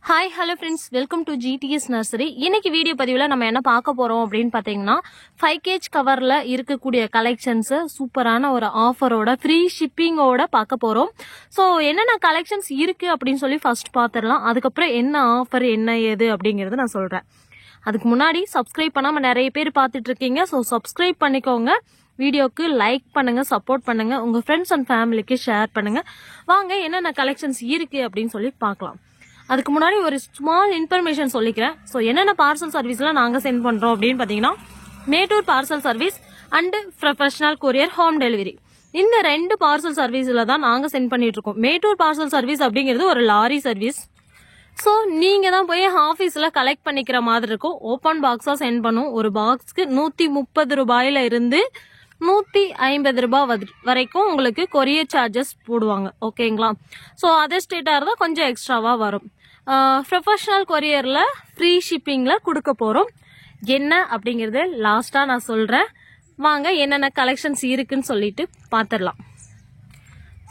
Hi hello friends, welcome to GDS nursery. இன்னைக்கு video பதிவில் நம்ம என்ன பார்க்க போகிறோம் அப்படின்னு பார்த்தீங்கன்னா 5kg கவரில் இருக்கக்கூடிய கலெக்ஷன்ஸு சூப்பரான ஒரு ஆஃபரோட ஃப்ரீ ஷிப்பிங்கோட பார்க்க போகிறோம். ஸோ என்னென்ன கலெக்ஷன்ஸ் இருக்குது அப்படின்னு சொல்லி ஃபர்ஸ்ட் பார்த்துடலாம். அதுக்கப்புறம் என்ன ஆஃபர் என்ன ஏது அப்படிங்கிறது நான் சொல்கிறேன். அதுக்கு முன்னாடி சப்ஸ்கிரைப் பண்ணாமல் நிறைய பேர் பார்த்துட்டு இருக்கீங்க. ஸோ சப்ஸ்கிரைப் பண்ணிக்கோங்க, வீடியோக்கு லைக் பண்ணுங்க, சப்போர்ட் பண்ணுங்க, உங்கள் ஃப்ரெண்ட்ஸ் அண்ட் ஃபேமிலிக்கு ஷேர் பண்ணுங்க. வாங்க என்னென்ன கலெக்ஷன்ஸ் இருக்குது அப்படின்னு சொல்லி பார்க்கலாம். அதுக்கு முன்னாடி ஒரு ஸ்மால் இன்ஃபர்மேஷன் சொல்லிக்கிறேன். ஸோ என்னென்ன பார்சல் சர்வீஸ்லாம் நாங்கள் சென்ட் பண்ணுறோம் அப்படின்னு பார்த்தீங்கன்னா Mettur parcel service and professional courier home delivery. இந்த 2 பார்சல் சர்வீஸில் தான் நாங்கள் சென்ட் பண்ணிட்டு இருக்கோம். மேட்டூர் பார்சல் சர்வீஸ் அப்படிங்கிறது ஒரு லாரி சர்வீஸ். ஸோ நீங்கள் தான் போய் ஆஃபீஸில் கலெக்ட் பண்ணிக்கிற மாதிரி இருக்கும். ஓப்பன் பாக்ஸாக சென்ட் பண்ணும். ஒரு பாக்ஸ்க்கு 130 ரூபாயில இருந்து 150 ரூபாய் வரைக்கும் உங்களுக்கு கொரியர் சார்ஜஸ் போடுவாங்க. ஓகேங்களா? ஸோ அதர் ஸ்டேட்டாக இருந்தால் கொஞ்சம் எக்ஸ்ட்ராவாக வரும். ப்ரொஃபஷனல் கொரியரில் ஃப்ரீ ஷிப்பிங்கில் கொடுக்க போகிறோம். என்ன அப்படிங்கிறது லாஸ்ட்டாக நான் சொல்கிறேன். வாங்க என்னென்ன கலெக்ஷன்ஸ் இருக்குன்னு சொல்லிட்டு பார்த்துடலாம்.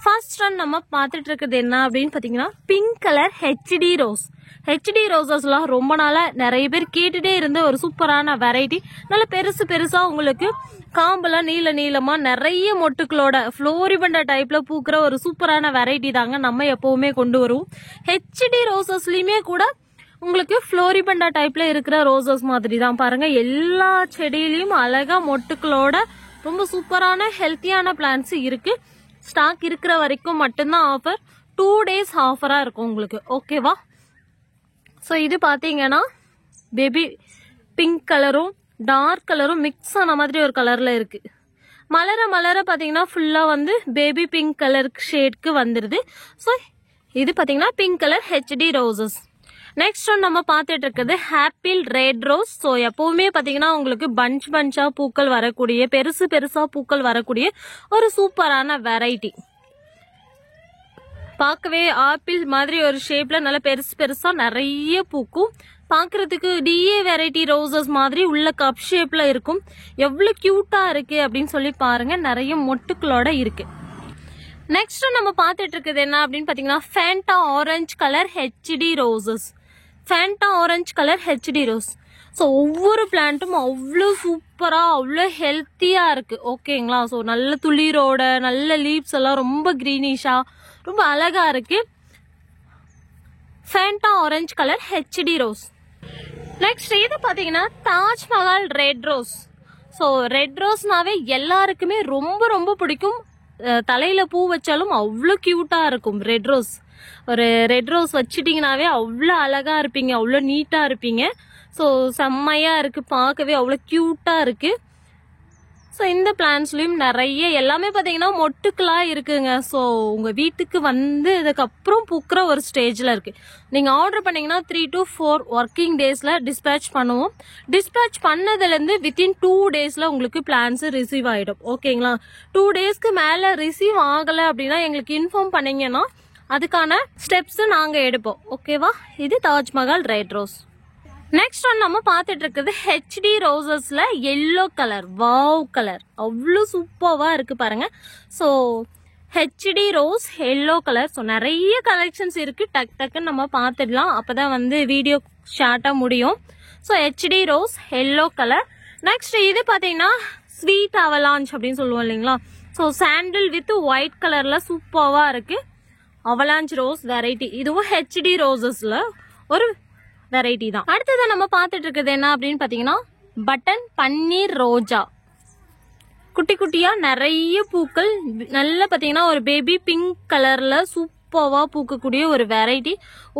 ஃபர்ஸ்ட் ரன் நம்ம பார்த்துட்டு இருக்கிறது என்ன அப்படின்னு பார்த்தீங்கன்னா pink colour HT rose. HT ரோசஸ்லாம் ரொம்ப நாளாக நிறைய பேர் கேட்டுட்டே இருந்த ஒரு சூப்பரான வெரைட்டி. நல்ல பெருசாக உங்களுக்கு காம்பெல்லாம் நீளமாக நிறைய மொட்டுக்களோட ஃப்ளோரிபண்டா டைப்ல பூக்கிற ஒரு சூப்பரான வெரைட்டி தாங்க நம்ம எப்பவுமே கொண்டு வருவோம். ஹெச்டி ரோசஸ்லயுமே கூட உங்களுக்கு ஃப்ளோரிபண்டா டைப்ல இருக்கிற ரோசஸ் மாதிரி தான் பாருங்க. எல்லா செடியிலையும் அழகா மொட்டுக்களோட ரொம்ப சூப்பரான ஹெல்த்தியான பிளான்ஸ் இருக்கு. ஸ்டாக் இருக்கிற வரைக்கும் மட்டும்தான் ஆஃபர். 2 days ஆஃபரா இருக்கும் உங்களுக்கு. ஓகேவா? ஸோ இது பார்த்தீங்கன்னா பேபி பிங்க் கலரும் டார்க் கலரும் மிக்ஸ் ஆன மாதிரி ஒரு கலர்ல இருக்கு. மலர பார்த்தீங்கன்னா ஃபுல்லா வந்து பேபி பிங்க் கலர் ஷேட்க்கு வந்துருது. ஸோ இது பார்த்தீங்கன்னா pink colour HD roses. Next one நம்ம பார்த்துட்டு இருக்கிறது ஆப்பிள் ரெட் ரோஸ். ஸோ எப்பவுமே பார்த்தீங்கன்னா உங்களுக்கு பஞ்சா பூக்கள் வரக்கூடிய பெருசா பூக்கள் வரக்கூடிய ஒரு சூப்பரான வெரைட்டி. பார்க்கவே ஆப்பிள் மாதிரி ஒரு ஷேப்ல நல்ல பெருசா நிறைய பூக்கும். பார்க்கறதுக்கு டிஏ வெரைட்டி ரோசஸ் மாதிரி உள்ள கப் ஷேப்ல இருக்கும். எவ்வளவு கியூட்டா இருக்கு அப்படின்னு சொல்லி பாருங்க. நிறைய மொட்டுக்களோட இருக்கு. நெக்ஸ்ட் நம்ம பார்த்துட்டு இருக்குது என்ன அப்படின்னு பாத்தீங்கன்னா Fanta orange colour HD roses. Fanta orange colour HT rose. So ஒவ்வொரு பிளான்ட்டும் அவ்வளோ சூப்பரா அவ்வளோ ஹெல்த்தியா இருக்கு. ஓகேங்களா? ஸோ நல்ல துளிரோட நல்ல லீவ்ஸ் எல்லாம் ரொம்ப கிரீனிஷா ரொம்ப அழகா இருக்கு. Fanta orange colour HT rose. Next இது பாத்தீங்கன்னா Taj Mahal red rose. So red ரோஸ்னாவே எல்லாருக்குமே ரொம்ப பிடிக்கும். தலையில பூ வச்சாலும் அவ்வளோ கியூட்டா இருக்கும் ரெட் ரோஸ். ஒரு ரெட் ரோஸ் வச்சிட்டீங்கன்னாவே அவ்வளோ அழகா இருப்பீங்க, அவ்வளோ நீட்டா இருப்பீங்க. ஸோ செம்மையா இருக்கு, பார்க்கவே அவ்வளோ கியூட்டா இருக்கு. ஸோ இந்த பிளான்ஸ்லயும் நிறைய எல்லாமே பார்த்தீங்கன்னா மொட்டுக்களா இருக்குங்க. ஸோ உங்க வீட்டுக்கு வந்து இதுக்கப்புறம் பூக்கிற ஒரு ஸ்டேஜ்ல இருக்கு. நீங்க ஆர்டர் பண்ணீங்கன்னா 3 to 4 ஒர்க்கிங் டேஸ்ல டிஸ்பேச் பண்ணுவோம். டிஸ்பேச் பண்ணதுலேருந்து வித்தின் 2 daysல உங்களுக்கு பிளான்ஸ் ரிசீவ் ஆயிடும். ஓகேங்களா? 2 daysக்கு மேல ரிசீவ் ஆகல அப்படின்னா எங்களுக்கு இன்ஃபார்ம் பண்ணீங்கன்னா அதுக்கான ஸ்டெப்ஸ் நாங்க எடுப்போம். ஓகேவா? இது Taj Mahal red rose. Next one நம்ம பார்த்துட்டு இருக்கிறது ஹெச்டி ரோசஸ்ல எல்லோ கலர். வாவ் கலர் அவ்வளோ சூப்பர்வா இருக்கு பாருங்க. So HT rose yellow colour. So நிறைய கலெக்ஷன்ஸ் இருக்கு. டக்குன்னு நம்ம பார்த்துடலாம், அப்பதான் வந்து வீடியோ ஷார்ட்டா முடியும். So HT rose yellow colour. Next இது பார்த்தீங்கன்னா ஸ்வீட் அவலாஞ்ச் அப்படின்னு சொல்லுவோம் இல்லைங்களா? ஸோ சாண்டில் வித் ஒயிட் கலர்ல சூப்பர்வா இருக்கு. Avalanche rose variety. இதுவும் ஹெச்டி ரோசஸ்ல ஒரு வெரைட்டி தான். அடுத்ததான் நம்ம பார்த்துட்டு இருக்கிறது என்ன அப்படின்னு பாத்தீங்கன்னா பட்டன் பன்னீர் ரோஜா. குட்டியா நிறைய பூக்கள் நல்ல பாத்தீங்கன்னா ஒரு பேபி பிங்க் கலர்ல சூப்பர்வா பூக்கக்கூடிய ஒரு வெரைட்டி.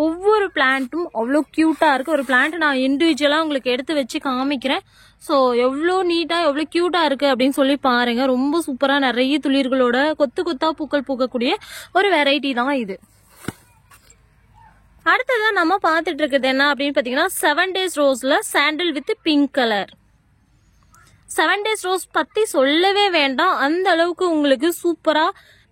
ஒவ்வொரு பிளான்ட்டும் அவ்வளோ கியூட்டா இருக்கு. ஒரு பிளான்ட் நான் இண்டிவிஜுவலா உங்களுக்கு எடுத்து வச்சு காமிக்கிறேன். ஸோ எவ்வளோ நீட்டா எவ்வளோ கியூட்டா இருக்கு அப்படின்னு சொல்லி பாருங்க. ரொம்ப சூப்பரா நிறைய துளிர்களோட கொத்தா பூக்கள் பூக்கக்கூடிய ஒரு வெரைட்டி தான் இது. அடுத்ததான் நம்ம பார்த்துட்டு இருக்கிறது என்ன அப்படின்னு பாத்தீங்கன்னா 7 days ரோஸ்ல sandal with pink colour. 7 days rose பத்தி சொல்லவே வேண்டாம். அந்த அளவுக்கு உங்களுக்கு சூப்பரா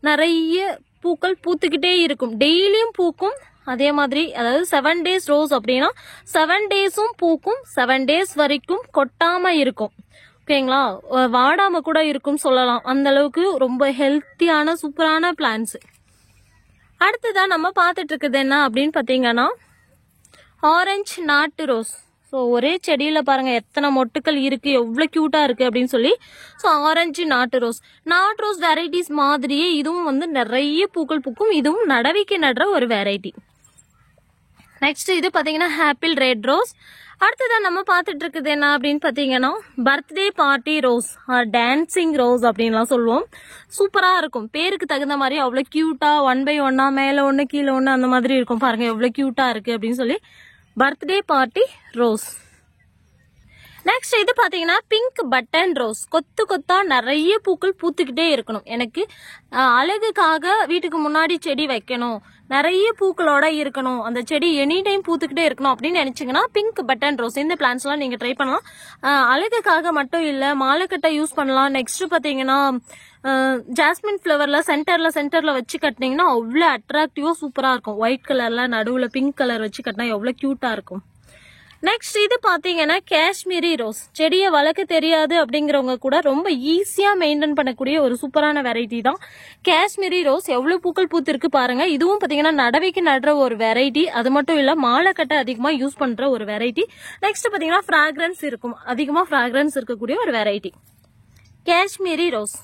நிறைய பூக்கள் பூத்துக்கிட்டே இருக்கும். டெய்லியும் பூக்கும். அதே மாதிரி அதாவது 7 days ரோஸ் அப்படின்னா 7 daysம் பூக்கும். 7 days வரைக்கும் கொட்டாம இருக்கும். ஓகேங்களா? வாடாம கூட இருக்கும் சொல்லலாம். அந்த அளவுக்கு ரொம்ப ஹெல்த்தியான சூப்பரான பிளான்ஸ். அடுத்ததான் நம்ம பார்த்துட்டு இருக்குது என்ன அப்படின்னு பாத்தீங்கன்னா ஆரஞ்சு நாட்டு ரோஸ். ஸோ ஒரே செடியில பாருங்க எத்தனை மொட்டுக்கள் இருக்கு, எவ்வளவு கியூட்டா இருக்கு அப்படின்னு சொல்லி. ஸோ ஆரஞ்சு நாட்டு ரோஸ். நாட்டு ரோஸ் வெரைட்டிஸ் மாதிரியே இதுவும் வந்து நிறைய பூக்கள் பூக்கும். இதுவும் நடவிக்கு நடுற ஒரு வெரைட்டி. நெக்ஸ்ட் இது பாத்தீங்கன்னா ஆப்பிள் ரெட் ரோஸ். அடுத்ததான் நம்ம பார்த்துட்டு இருக்குது என்ன அப்படின்னு பாத்தீங்கன்னா birthday party rose or dancing rose அப்படின்லாம் சொல்லுவோம். சூப்பரா இருக்கும், பேருக்கு தகுந்த மாதிரி அவ்வளவு கியூட்டா 1 by 1 மேல ஒண்ணு கீழே ஒண்ணு அந்த மாதிரி இருக்கும். பாருங்க எவ்வளவு கியூட்டா இருக்கு அப்படின்னு சொல்லி பர்த்டே பார்ட்டி ரோஸ். நெக்ஸ்ட் இது பாத்தீங்கன்னா பிங்க் பட்டன் ரோஸ். கொத்து கொத்தா நிறைய பூக்கள் பூத்துக்கிட்டே இருக்கணும். எனக்கு அழகுக்காக வீட்டுக்கு முன்னாடி செடி வைக்கணும், நிறைய பூக்களோட இருக்கணும், அந்த செடி எனி டைம் பூத்துக்கிட்டே இருக்கணும் அப்படின்னு நினைச்சீங்கன்னா பிங்க் பட்டன் ரோஸ் இந்த பிளான்ஸ் எல்லாம் நீங்க ட்ரை பண்ணலாம். அழகுக்காக மட்டும் இல்ல, மாலைக்கட்டை யூஸ் பண்ணலாம். நெக்ஸ்ட் பாத்தீங்கன்னா ஜாஸ்மின் ஃபிளவர்ல சென்டர்ல வச்சு கட்டினீங்கன்னா அவ்வளவு அட்ராக்டிவா சூப்பரா இருக்கும். ஒயிட் கலர்ல நடுவுல பிங்க் கலர் வச்சு கட்டினா எவ்வளவு கியூட்டா இருக்கும். நெக்ஸ்ட் இது பாத்தீங்கன்னா காஷ்மீரி ரோஸ். செடியை வளர்க்க தெரியாது அப்படிங்கிறவங்க கூட ரொம்ப ஈஸியா மெயின்டைன் பண்ணக்கூடிய ஒரு சூப்பரான வெரைட்டி தான் காஷ்மீரி ரோஸ். எவ்வளவு பூக்கள் பூத்திருக்கு பாருங்க. இதுவும் பாத்தீங்கன்னா நடவைக்கு நடுற ஒரு வெரைட்டி. அது மட்டும் இல்ல மாலை கட்ட அதிகமா யூஸ் பண்ற ஒரு வெரைட்டி. நெக்ஸ்ட் பாத்தீங்கன்னா ஃப்ராக்ரன்ஸ் இருக்கும், அதிகமா ஃப்ராக்ரன்ஸ் இருக்கக்கூடிய ஒரு வெரைட்டி காஷ்மீரி ரோஸ்.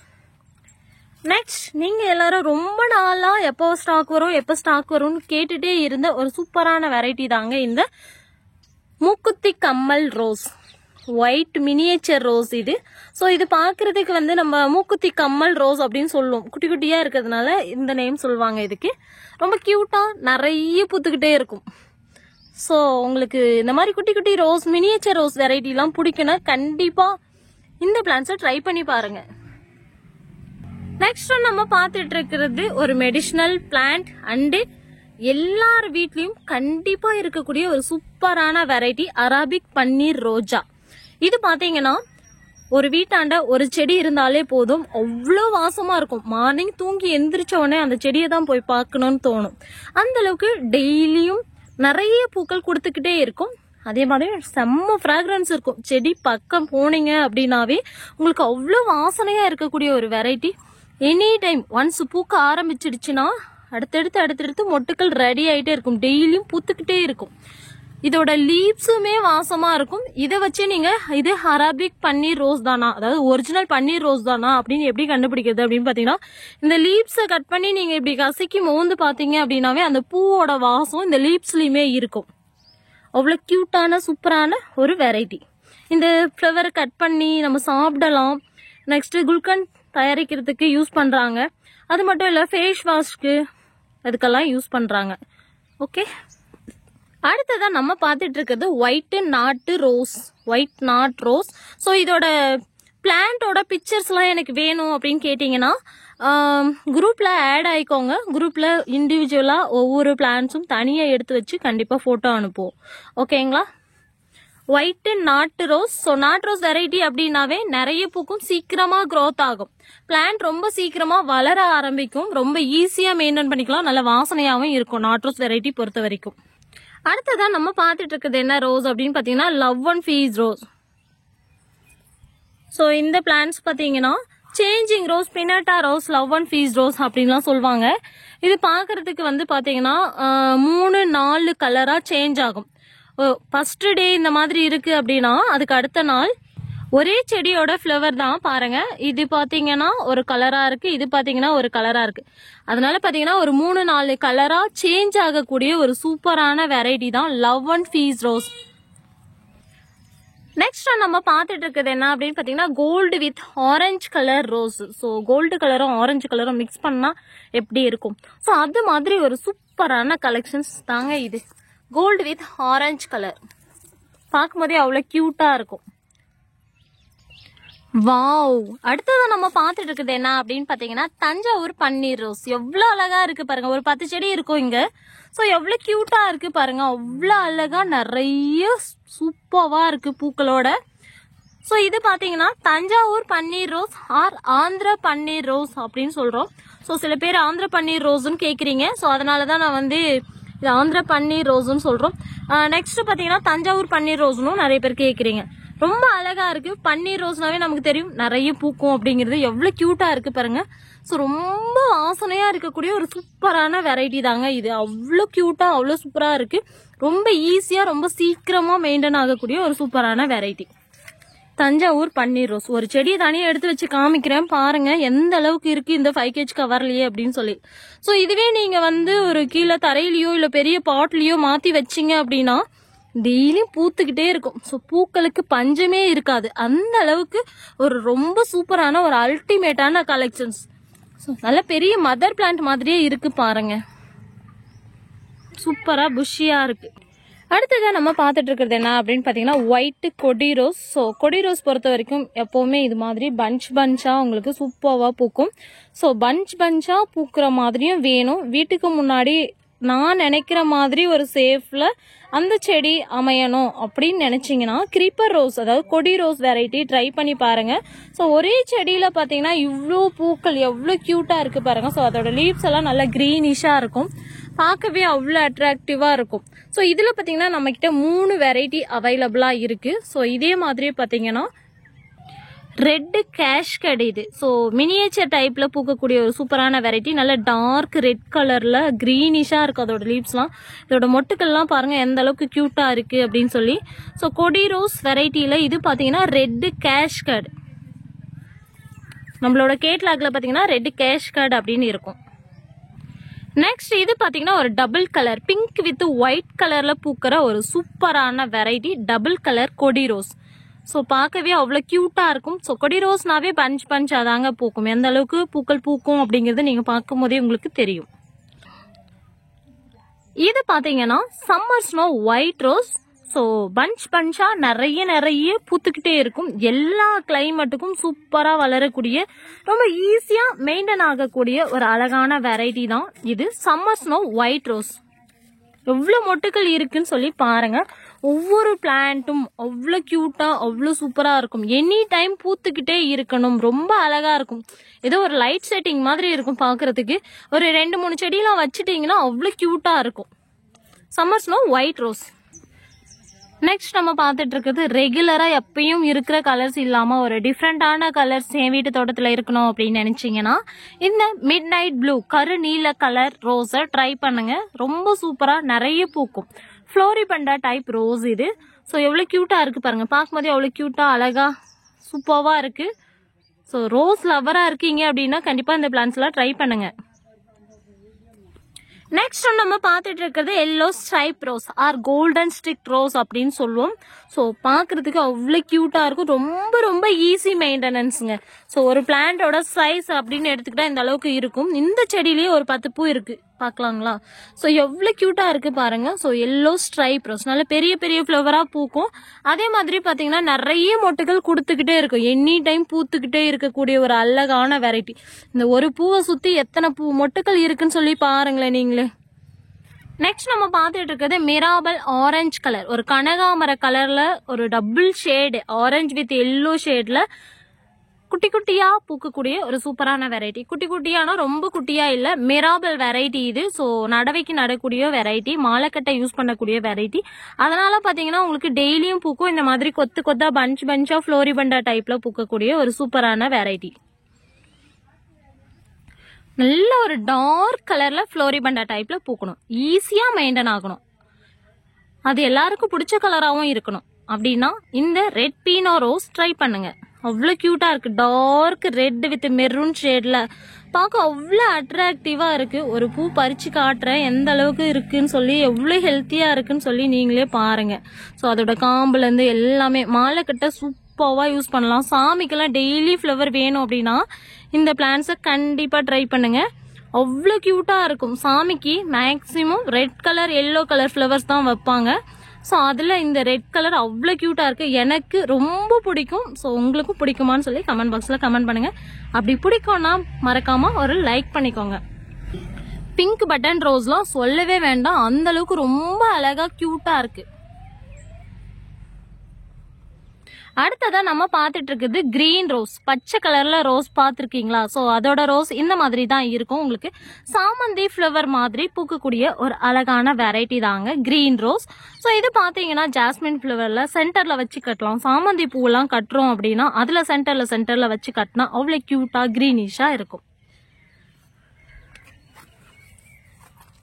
நெக்ஸ்ட் நீங்க எல்லாரும் ரொம்ப நாளா எப்போ ஸ்டாக் வரும்னு கேட்டுட்டே இருந்த ஒரு சூப்பரான வெரைட்டி தாங்க இந்த மூக்குத்தி கம்மல் ரோஸ். ஒயிட் மினியேச்சர் ரோஸ் இது. ஸோ இது பார்க்கறதுக்கு வந்து நம்ம மூக்குத்தி கம்மல் ரோஸ் அப்படின்னு சொல்லுவோம். குட்டி குட்டியா இருக்கிறதுனால இந்த நேம் சொல்லுவாங்க இதுக்கு. ரொம்ப கியூட்டா நிறைய பூத்துக்கிட்டே இருக்கும். ஸோ உங்களுக்கு இந்த மாதிரி குட்டி குட்டி ரோஸ் மினியேச்சர் ரோஸ் வெரைட்டிலாம் பிடிக்குன்னா கண்டிப்பா இந்த பிளான்ஸை ட்ரை பண்ணி பாருங்க. நெக்ஸ்ட் நம்ம பார்த்துட்டு இருக்கிறது ஒரு மெடிசினல் பிளான்ட் அண்ட் எல்லார் வீட்லயும் கண்டிப்பா இருக்கக்கூடிய ஒரு சூப்பரான வெரைட்டி அரபிக் பன்னீர் ரோஜா. இது பாத்தீங்கன்னா ஒரு வீட்டாண்ட ஒரு செடி இருந்தாலே போதும், அவ்வளோ வாசமா இருக்கும். மார்னிங் தூங்கி எந்திரிச்ச உடனே அந்த செடியை தான் போய் பார்க்கணும்னு தோணும். அந்த அளவுக்கு டெய்லியும் நிறைய பூக்கள் கொடுத்துக்கிட்டே இருக்கும். அதே மாதிரி செம்ம ஃப்ராக்ரன்ஸ் இருக்கும். செடி பக்கம் போனீங்க அப்படின்னாவே உங்களுக்கு அவ்வளோ வாசனையா இருக்கக்கூடிய ஒரு வெரைட்டி. எனி டைம் ஒன்ஸ் பூக்க ஆரம்பிச்சிடுச்சுன்னா அடுத்தடுத்து மொட்டுக்கள் ரெடி ஆயிட்டே இருக்கும். டெய்லியும் பூத்துக்கிட்டே இருக்கும். இதோட லீவ்ஸுமே வாசமா இருக்கும். இதை வச்சு நீங்க இது அரபிக் பன்னீர் ரோஸ் தானா, அதாவது ஒரிஜினல் பன்னீர் ரோஸ் தானா அப்படின்னு எப்படி கண்டுபிடிக்கிறது அப்படின்னு பாத்தீங்கன்னா இந்த லீவ்ஸை கட் பண்ணி நீங்க இப்படி கசக்கி மோந்து பாத்தீங்க அப்படின்னாவே அந்த பூவோட வாசம் இந்த லீவ்ஸ்லயுமே இருக்கும். அவ்வளவு கியூட்டான சூப்பரான ஒரு வெரைட்டி. இந்த ஃப்ளவர் கட் பண்ணி நம்ம சாப்பிடலாம். நெக்ஸ்ட் குல்கன் தயாரிக்கிறதுக்கு யூஸ் பண்றாங்க. அது மட்டும் இல்ல ஃபேஸ் வாஷ்க்கு அதுக்கெல்லாம் யூஸ் பண்றாங்க. ஓகே, அடுத்ததான் நம்ம பார்த்துட்டு இருக்கிறது ஒயிட் நாட்டு ரோஸ். ஸோ இதோட பிளான்ட்டோட பிக்சர்ஸ் எல்லாம் எனக்கு வேணும் அப்படின்னு கேட்டீங்கன்னா குரூப்ல ஆட் ஆயிக்கோங்க. குரூப்ல இண்டிவிஜுவலா ஒவ்வொரு பிளான்ஸும் தனியா எடுத்து வச்சு கண்டிப்பா போட்டோ அனுப்புவோம். ஓகேங்களா? ஒயிட் நாட்டு ரோஸ். ஸோ நாட்டு ரோஸ் வெரைட்டி அப்படின்னாவே நிறைய பூக்கும், சீக்கிரமா க்ரோத் ஆகும். பிளான்ட் ரொம்ப சீக்கிரமா வளர ஆரம்பிக்கும். ரொம்ப ஈஸியா மெயின்டைன் பண்ணிக்கலாம். நல்ல வாசனையாவும் இருக்கும் நாட்டு ரோஸ் வெரைட்டி பொறுத்த வரைக்கும். அடுத்ததான் நம்ம பார்த்துட்டு இருக்குது என்ன ரோஸ் அப்படின்னு பாத்தீங்கன்னா love and peace rose. So இந்த பிளான்ட்ஸ் பாத்தீங்கன்னா changing rose, pinata rose, love and peace rose அப்படின்லாம் சொல்லுவாங்க. இது பாக்குறதுக்கு வந்து பாத்தீங்கன்னா 3-4 கலரா சேஞ்ச் ஆகும். ஃபர்ஸ்ட் டே இந்த மாதிரி இருக்கு அப்படின்னா அதுக்கு அடுத்த நாள் ஒரே செடியோட ஃப்ளவர் தான் பாருங்க. இது பாத்தீங்கன்னா ஒரு கலரா இருக்கு, இது பாத்தீங்கன்னா ஒரு கலரா இருக்கு. அதனால பாத்தீங்கன்னா ஒரு 3-4 கலரா சேஞ்ச் ஆகக்கூடிய ஒரு சூப்பரான வெரைட்டி தான் love and peace rose. Next நம்ம பார்த்துட்டு இருக்குது என்ன அப்படின்னு பாத்தீங்கன்னா gold with orange colour rose. So gold கலரும் ஆரஞ்சு கலரும் மிக்ஸ் பண்ணா எப்படி இருக்கும்? ஸோ அது மாதிரி ஒரு சூப்பரான கலெக்ஷன்ஸ் தாங்க இது. கோல்டு வித் ஆரஞ்சு கலர் பார்க்கும்போதே அவ்வளோ கியூட்டா இருக்கும். வாவ், அடுத்ததான் நம்ம பார்த்துட்டு இருக்குது என்ன அப்படின்னு பாத்தீங்கன்னா தஞ்சாவூர் பன்னீர் ரோஸ். எவ்வளவு அழகா இருக்கு பாருங்க. ஒரு 10 செடி இருக்கும் இங்க. ஸோ எவ்வளவு கியூட்டா இருக்கு பாருங்க. அவ்வளோ அழகா நிறைய சூப்பரா இருக்கு பூக்களோட. ஸோ இது பாத்தீங்கன்னா தஞ்சாவூர் பன்னீர் ரோஸ் ஆர் ஆந்திர பன்னீர் ரோஸ் அப்படின்னு சொல்றோம். ஸோ சில பேர் ஆந்திர பன்னீர் ரோஸ்ன்னு கேக்குறீங்க. ஸோ அதனாலதான் நான் வந்து இது ஆந்திர பன்னீர் ரோஸ்ன்னு சொல்றோம். நெக்ஸ்ட் பாத்தீங்கன்னா தஞ்சாவூர் பன்னீர் ரோஸ்னும் நிறைய பேர் கேக்குறீங்க. ரொம்ப அழகா இருக்கு. பன்னீர் ரோஸ்னாவே நமக்கு தெரியும் நிறைய பூக்கும் அப்படிங்கிறது. எவ்வளவு கியூட்டா இருக்கு பாருங்க. ஸோ ரொம்ப வாசனையா இருக்கக்கூடிய ஒரு சூப்பரான வெரைட்டி தாங்க இது. அவ்வளோ கியூட்டா அவ்வளோ சூப்பரா இருக்கு. ரொம்ப ஈஸியா ரொம்ப சீக்கிரமா மெயின்டைன் ஆகக்கூடிய ஒரு சூப்பரான வெரைட்டி தஞ்சாவூர் பன்னீர் ரோஸ். ஒரு செடியை தனியாக எடுத்து வச்சு காமிக்கிறேன் பாருங்க எந்த அளவுக்கு இருக்கு இந்த 5 kg கவர்லயே அப்படின்னு சொல்லி. ஸோ இதுவே நீங்க ஒரு கீழே தரையிலயோ இல்ல பெரிய பாட்லயோ மாத்தி வச்சிங்க அப்படின்னா டெய்லியும் பூத்துக்கிட்டே இருக்கும். ஸோ பூக்களுக்கு பஞ்சமே இருக்காது. அந்த அளவுக்கு ஒரு ரொம்ப சூப்பரான ஒரு அல்டிமேட்டான கலெக்ஷன்ஸ். ஸோ நல்ல பெரிய மதர் பிளான்ட் மாதிரியே இருக்கு பாருங்க. சூப்பரா புஷியா இருக்கு. அடுத்ததான் நம்ம பார்த்துட்டு இருக்கிறது என்ன அப்படின்னு பார்த்தீங்கன்னா ஒயிட் கொடி ரோஸ். ஸோ கொடி ரோஸ் பொறுத்த வரைக்கும் எப்போவுமே இது மாதிரி பஞ்சா உங்களுக்கு சூப்பராக பூக்கும். ஸோ பஞ்சா பூக்கிற மாதிரியும் வேணும். வீட்டுக்கு முன்னாடி நான் நினைக்கிற மாதிரி ஒரு சேஃப்ல அந்த செடி அமையணும் அப்படின்னு நினைச்சீங்கன்னா கிரீப்பர் ரோஸ், அதாவது கொடி ரோஸ் வெரைட்டி ட்ரை பண்ணி பாருங்க. ஸோ ஒரே செடியில பார்த்தீங்கன்னா இவ்வளோ பூக்கள் எவ்வளோ கியூட்டா இருக்கு பாருங்க. ஸோ அதோட லீவ்ஸ் எல்லாம் நல்லா கிரீனிஷா இருக்கும். பார்க்கவே அவ்வளோ அட்ராக்டிவா இருக்கும். ஸோ இதுல பார்த்தீங்கன்னா நம்ம கிட்ட 3 வெரைட்டி அவைலபிளா இருக்கு. ஸோ இதே மாதிரி பார்த்தீங்கன்னா ரெட் கேஷ்கட் இது. ஸோ மினியேச்சர் டைப்ல பூக்கக்கூடிய ஒரு சூப்பரான வெரைட்டி. நல்ல டார்க் ரெட் கலர்ல கிரீனிஷா இருக்கும் அதோட லீவ்ஸ்லாம். இதோட மொட்டுக்கள்லாம் பாருங்க எந்த அளவுக்கு கியூட்டா இருக்கு அப்படின்னு சொல்லி. ஸோ கொடி ரோஸ் வெரைட்டியில இது பாத்தீங்கன்னா ரெட் கேஷ்கட். நம்மளோட கேட்லாக்ல பாத்தீங்கன்னா ரெட் கேஷ்கட் அப்படின்னு இருக்கும். நெக்ஸ்ட் இது பாத்தீங்கன்னா ஒரு double colour pink with white கலர்ல பூக்கிற ஒரு சூப்பரான வெரைட்டி டபுள் கலர் கொடி ரோஸ். ஸோ பார்க்கவே அவ்வளோ கியூட்டா இருக்கும். ஸோ கொடி ரோஸ்னாவே பஞ்ச் அதாங்க பூக்கும். எந்த அளவுக்கு பூக்கள் பூக்கும் அப்படிங்கிறது நீங்க பார்க்கும் போதே உங்களுக்கு தெரியும். இது பாத்தீங்கன்னா summer snow white rose. So பஞ்சா நிறைய பூத்துக்கிட்டே இருக்கும். எல்லா கிளைமேட்டுக்கும் சூப்பரா வளரக்கூடிய ரொம்ப ஈஸியா மெயின்டைன் ஆகக்கூடிய ஒரு அழகான வெரைட்டி தான் இது சம்மர் ஸ்னோ ஒயிட் ரோஸ். எவ்வளவு மொட்டுக்கள் இருக்குன்னு சொல்லி பாருங்க. ஒவ்வொரு பிளான்ட்டும் அவ்வளோ கியூட்டா அவ்வளோ சூப்பரா இருக்கும். எனி டைம் பூத்துக்கிட்டே இருக்கணும். ரொம்ப அழகா இருக்கும். ஏதோ ஒரு லைட் செட்டிங் மாதிரி இருக்கும் பாக்குறதுக்கு. ஒரு 2-3 செடியெல்லாம் வச்சுட்டீங்கன்னா அவ்வளோ கியூட்டா இருக்கும். Summer snow white rose. Next நம்ம பார்த்துட்டு இருக்கிறது ரெகுலரா எப்பயும் இருக்கிற கலர்ஸ் இல்லாம ஒரு டிஃப்ரெண்டான கலர்ஸ் என் வீட்டு தோட்டத்துல இருக்கணும் அப்படின்னு நினைச்சீங்கன்னா இந்த மிட் நைட் ப்ளூ கரு நீல கலர் ரோஸை ட்ரை பண்ணுங்க. ரொம்ப சூப்பரா நிறைய பூக்கும். ஃப்ளோரிபண்டா டைப் ரோஸ் இது. ஸோ எவ்வளோ கியூட்டா இருக்கு பாருங்க. பார்க்கும்போதே அவ்வளோ கியூட்டா அழகா சூப்பர்வா இருக்கு. ஸோ ரோஸ் லவரா இருக்கீங்க அப்படின்னா கண்டிப்பா இந்த பிளான்ஸ் எல்லாம் ட்ரை பண்ணுங்க. நெக்ஸ்ட் நம்ம பார்த்துட்டு இருக்கிறது yellow stripe rose or golden stick rose அப்படின்னு சொல்லுவோம். ஸோ பார்க்கறதுக்கு அவ்வளோ கியூட்டா இருக்கும். ரொம்ப ஈஸி மெயின்டெனன்ஸுங்க. ஸோ ஒரு பிளான்டோட சைஸ் அப்படின்னு எடுத்துக்கிட்டா இந்த அளவுக்கு இருக்கும். இந்த செடியிலேயே ஒரு 10 பூ இருக்கு பார்க்கலாங்களா. ஸோ எவ்வளோ கியூட்டா இருக்கு பாருங்க. ஸோ எல்லோ ஸ்ட்ரைப் ரோஸ் நல்ல பெரிய ஃப்ளவரா பூக்கும். அதே மாதிரி பார்த்தீங்கன்னா நிறைய மொட்டுகள் கொடுத்துக்கிட்டே இருக்கும். எனி டைம் பூத்துக்கிட்டே இருக்கக்கூடிய ஒரு அழகான வெரைட்டி. இந்த ஒரு பூவை சுத்தி எத்தனை மொட்டுகள் இருக்குன்னு சொல்லி பாருங்களேன் நீங்களே. நெக்ஸ்ட் நம்ம பார்த்துட்டு இருக்கிறது மிராபல் ஆரஞ்சு கலர். ஒரு கனகாமர கலர்ல ஒரு double shade orange with yellow ஷேட்ல குட்டியா பூக்கக்கூடிய ஒரு சூப்பரான வெரைட்டி. குட்டியானா ரொம்ப குட்டியா இல்ல, மிராபல் வெரைட்டி இது. ஸோ நடவைக்கு நடக்கூடிய வெரைட்டி, மாலைக்கட்டை யூஸ் பண்ணக்கூடிய வெரைட்டி. அதனால பாத்தீங்கன்னா உங்களுக்கு டெய்லியும் பூக்கும். இந்த மாதிரி கொத்தா பஞ்சா ஃப்ளோரிபண்டா டைப்ல பூக்கக்கூடிய ஒரு சூப்பரான வெரைட்டி. நல்ல ஒரு டார்க் கலர்ல ஃப்ளோரிபண்டா டைப்ல பூக்கணும். ஈஸியா மெயின்டைன் ஆகணும். அது எல்லாருக்கும் பிடிச்ச கலராகவும் இருக்கணும். அப்படின்னா இந்த ரெட் பீனோ ரோஸ் ட்ரை பண்ணுங்க. அவ்வளோ கியூட்டா இருக்கு. டார்க் ரெட் வித் மெரூன் ஷேட்ல பார்க்க அவ்வளோ அட்ராக்டிவா இருக்கு. ஒரு பூ பறிச்சு காட்டுறேன் எந்த அளவுக்கு இருக்குன்னு சொல்லி, எவ்வளோ ஹெல்த்தியா இருக்குன்னு சொல்லி நீங்களே பாருங்க. ஸோ அதோட காம்புல இருந்து எல்லாமே மாலை கட்ட சூப்பர்வா யூஸ் பண்ணலாம். சாமிக்கெல்லாம் டெய்லி ஃப்ளவர் வேணும் அப்படின்னா இந்த பிளான்ஸை கண்டிப்பா ட்ரை பண்ணுங்க. அவ்வளோ கியூட்டா இருக்கும். சாமிக்கு maximum red colour yellow colour flowers தான் வைப்பாங்க. ஸோ அதில் இந்த ரெட் கலர் அவ்வளோ கியூட்டா இருக்கு. எனக்கு ரொம்ப பிடிக்கும். ஸோ உங்களுக்கும் பிடிக்குமான்னு சொல்லி கமெண்ட் பாக்ஸில் கமெண்ட் பண்ணுங்க. அப்படி பிடிக்கும்னா மறக்காம ஒரு லைக் பண்ணிக்கோங்க. பிங்க் பட்டன் ரோஸ்லாம் சொல்லவே வேண்டாம். அந்த அளவுக்கு ரொம்ப அழகா கியூட்டா இருக்கு. அடுத்ததா நம்ம பார்த்துட்டு இருக்குது கிரீன் ரோஸ். பச்சை கலர்ல ரோஸ் பார்த்துருக்கீங்களா? ஸோ அதோட ரோஸ் இந்த மாதிரி தான் இருக்கும். உங்களுக்கு சாமந்தி ஃப்ளவர் மாதிரி பூக்கக்கூடிய ஒரு அழகான வெரைட்டி தாங்க கிரீன் ரோஸ். ஸோ இது பார்த்தீங்கன்னா ஜாஸ்மின் ஃப்ளவர்ல சென்டர்ல வச்சு கட்டலாம். சாமந்தி பூவெல்லாம் கட்டுறோம் அப்படின்னா அதுல சென்டர்ல வச்சு கட்டினா அவ்வளோ கியூட்டா கிரீனிஷா இருக்கும்.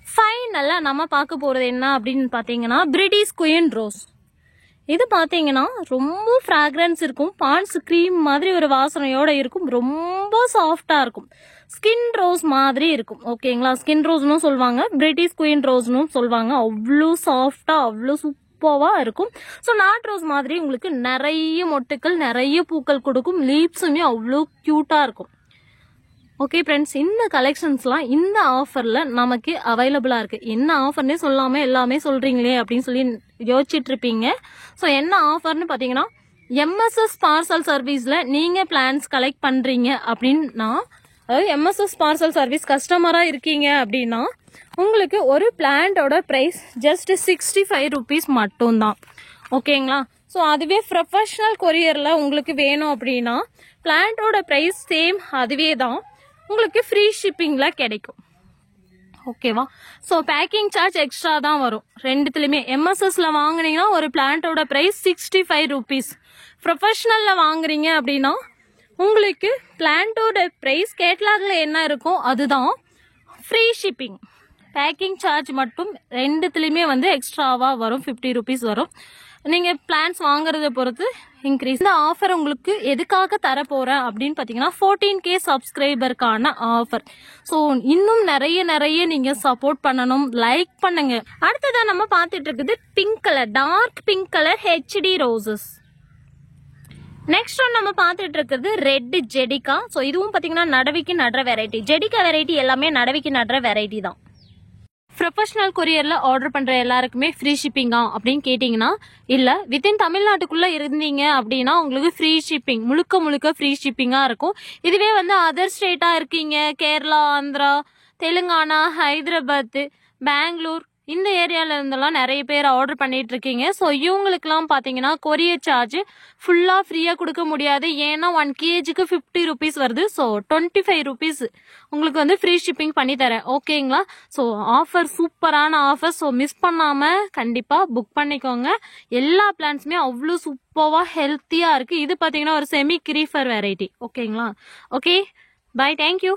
ஃபைனலா நம்ம பார்க்க போறது என்ன அப்படின்னு பார்த்தீங்கன்னா பிரிட்டிஷ் குயின் ரோஸ். இது பார்த்தீங்கன்னா ரொம்ப ஃப்ராக்ரன்ஸ் இருக்கும். பான்ஸ் க்ரீம் மாதிரி ஒரு வாசனையோட இருக்கும். ரொம்ப சாஃப்டா இருக்கும். ஸ்கின் ரோஸ் மாதிரி இருக்கும். ஓகேங்களா? ஸ்கின் ரோஸ்னும் சொல்லுவாங்க, பிரிட்டிஷ் குயின் ரோஸ்னும் சொல்லுவாங்க. அவ்வளோ சாஃப்டா அவ்வளோ சூப்பரா இருக்கும். ஸோ நாட் ரோஸ் மாதிரி உங்களுக்கு நிறைய மொட்டுக்கள் நிறைய பூக்கள் கொடுக்கும். லீவ்ஸுமே அவ்வளோ கியூட்டா இருக்கும். ஓகே ஃப்ரெண்ட்ஸ், இந்த கலெக்ஷன்ஸ்லாம் இந்த ஆஃபர்ல நமக்கு அவைலபிளா இருக்கு. என்ன ஆஃபர்னே சொல்லாம எல்லாமே சொல்றீங்களே அப்படின்னு சொல்லி யோசிச்சுட்டு இருப்பீங்க. ஸோ என்ன ஆஃபர்னு பாத்தீங்கன்னா MSS பார்சல் சர்வீஸ்ல நீங்க பிளான்ஸ் கலெக்ட் பண்றீங்க அப்படின்னா, அதாவது MSS பார்சல் சர்வீஸ் கஸ்டமரா இருக்கீங்க அப்படின்னா உங்களுக்கு ஒரு பிளான்டோட பிரைஸ் ஜஸ்ட் 65 rupees மட்டும்தான். ஓகேங்களா? ஸோ அதுவே ப்ரொஃபஷனல் கொரியர்ல உங்களுக்கு வேணும் அப்படின்னா பிளான்டோட பிரைஸ் சேம் அதுவே தான், உங்களுக்கு ஃப்ரீ ஷிப்பிங்ல கிடைக்கும். ஓகேவா? ஸோ பேக்கிங் சார்ஜ் எக்ஸ்ட்ரா தான் வரும் ரெண்டுத்துலயுமே. MSSல வாங்குனீங்கன்னா ஒரு பிளான்டோட பிரைஸ் 65 rupees. ப்ரொஃபஷனல்ல வாங்குறீங்க அப்படின்னா உங்களுக்கு பிளான்டோட பிரைஸ் கேட்லாக்ல என்ன இருக்கும் அதுதான், ஃப்ரீ ஷிப்பிங். பேக்கிங் சார்ஜ் மட்டும் ரெண்டுத்துலயுமே வந்து எக்ஸ்ட்ராவா வரும், 50 rupees வரும். நீங்க பிளான்ஸ் வாங்குறத பொறுத்து இன்க்ரீஸ். இந்த ஆஃபர் உங்களுக்கு எதுக்காக தர போறேன் அப்படின்னு பாத்தீங்கன்னா 14K சப்ஸ்கிரைபருக்கான ஆஃபர். ஸோ இன்னும் நிறைய நீங்க சப்போர்ட் பண்ணணும், லைக் பண்ணுங்க. அடுத்ததா நம்ம பார்த்துட்டு இருக்குது pink colour, dark pink colour HD roses. Next one நம்ம பார்த்துட்டு இருக்கிறது ரெட் ஜெடிகா. ஸோ இதுவும் பாத்தீங்கன்னா நடவிக்கு நடுற வெரைட்டி. ஜெடிகா வெரைட்டி எல்லாமே நடவிக்கு நடுற வெரைட்டி தான். ப்ரொஃபஷனல் கொரியர்ல ஆர்டர் பண்ற எல்லாருக்குமே ஃப்ரீ ஷிப்பிங்கா அப்படின்னு கேட்டீங்கன்னா இல்ல. வித்தின் தமிழ்நாட்டுக்குள்ள இருந்தீங்க அப்படின்னா உங்களுக்கு ஃப்ரீ ஷிப்பிங், முழுக்க ஃப்ரீ ஷிப்பிங்கா இருக்கும். இதுவே வந்து அதர் ஸ்டேட்டா இருக்கீங்க, கேரளா, ஆந்திரா, தெலுங்கானா, ஹைதராபாத், பெங்களூர் இந்த ஏரியால இருந்தெல்லாம் நிறைய பேர் ஆர்டர் பண்ணிட்டு இருக்கீங்க. ஸோ இவங்களுக்குலாம் பாத்தீங்கன்னா கொரியர் சார்ஜ் ஃபுல்லா ஃப்ரீயா கொடுக்க முடியாது. ஏன்னா 1 kgக்கு 50 rupees வருது. ஸோ 25 rupees உங்களுக்கு வந்து ஃப்ரீ ஷிப்பிங் பண்ணி தரேன். ஓகேங்களா? ஸோ ஆஃபர் சூப்பரான ஆஃபர். ஸோ மிஸ் பண்ணாம கண்டிப்பா புக் பண்ணிக்கோங்க. எல்லா பிளான்ஸுமே அவ்வளோ சூப்பரா ஹெல்த்தியா இருக்கு. இது பாத்தீங்கன்னா ஒரு செமி கிரீஃபர் வெரைட்டி. ஓகேங்களா? Okay, bye, thank you.